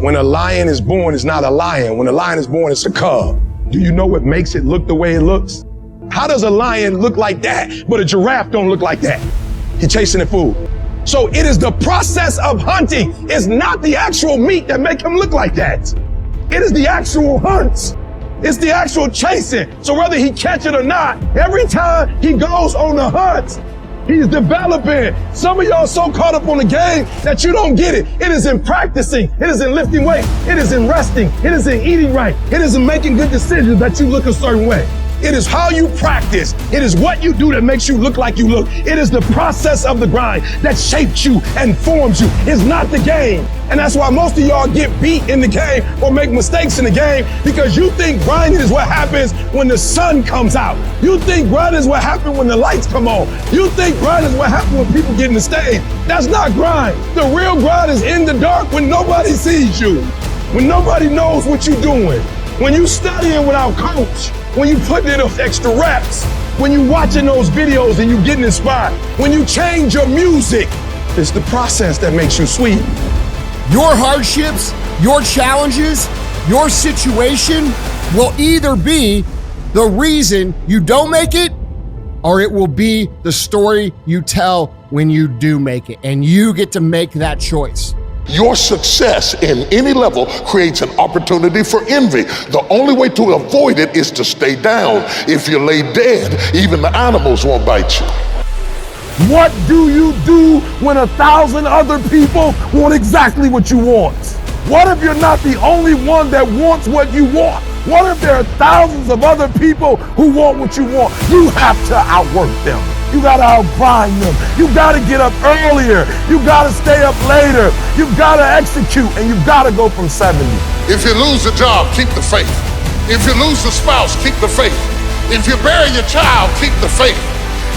When a lion is born, it's not a lion. When a lion is born, it's a cub. Do you know what makes it look the way it looks? How does a lion look like that, but a giraffe don't look like that? He's chasing the food. So it is the process of hunting. It's not the actual meat that make him look like that. It is the actual hunts. It's the actual chasing. So whether he catch it or not, every time he goes on the hunt, he's developing. Some of y'all so caught up on the game that you don't get it. It is in practicing. It is in lifting weight. It is in resting. It is in eating right. It is in making good decisions that you look a certain way. It is how you practice. It is what you do that makes you look like you look. It is the process of the grind that shapes you and forms you. It's not the game. And that's why most of y'all get beat in the game or make mistakes in the game, because you think grinding is what happens when the sun comes out. You think grinding is what happens when the lights come on. You think grinding is what happens when people get in the stage. That's not grind. The real grind is in the dark when nobody sees you, when nobody knows what you're doing, when you studying without coach, when you putting in those extra reps, when you watching those videos and you getting inspired, when you change your music. It's the process that makes you sweet. Your hardships, your challenges, your situation will either be the reason you don't make it, or it will be the story you tell when you do make it, and you get to make that choice. Your success in any level creates an opportunity for envy. The only way to avoid it is to stay down. If you lay dead, even the animals won't bite you. What do you do when 1,000 other people want exactly what you want? What if you're not the only one that wants what you want? What if there are thousands of other people who want what you want? You have to outwork them. You gotta outgrind them. You gotta get up earlier. You gotta stay up later. You gotta execute, and you gotta go from 70. If you lose a job, keep the faith. If you lose a spouse, keep the faith. If you bury your child, keep the faith.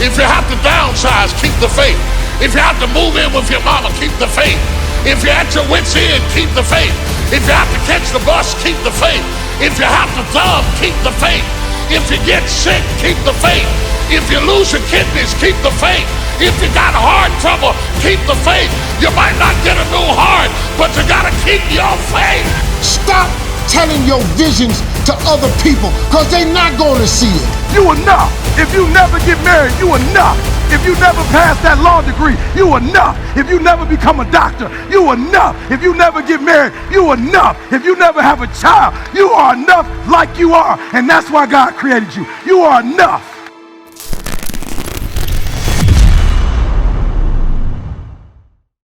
If you have to downsize, keep the faith. If you have to move in with your mama, keep the faith. If you're at your wit's end, keep the faith. If you have to catch the bus, keep the faith. If you have to thumb, keep the faith. If you get sick, keep the faith. If you lose your kidneys, keep the faith. If you got heart trouble, keep the faith. You might not get a new heart, but you gotta keep your faith. Stop telling your visions to other people, because they're not going to see it. You enough. If you never get married, you enough. If you never pass that law degree, you enough. If you never become a doctor, you enough. If you never get married, you enough. If you never have a child, you are enough like you are. And that's why God created you. You are enough.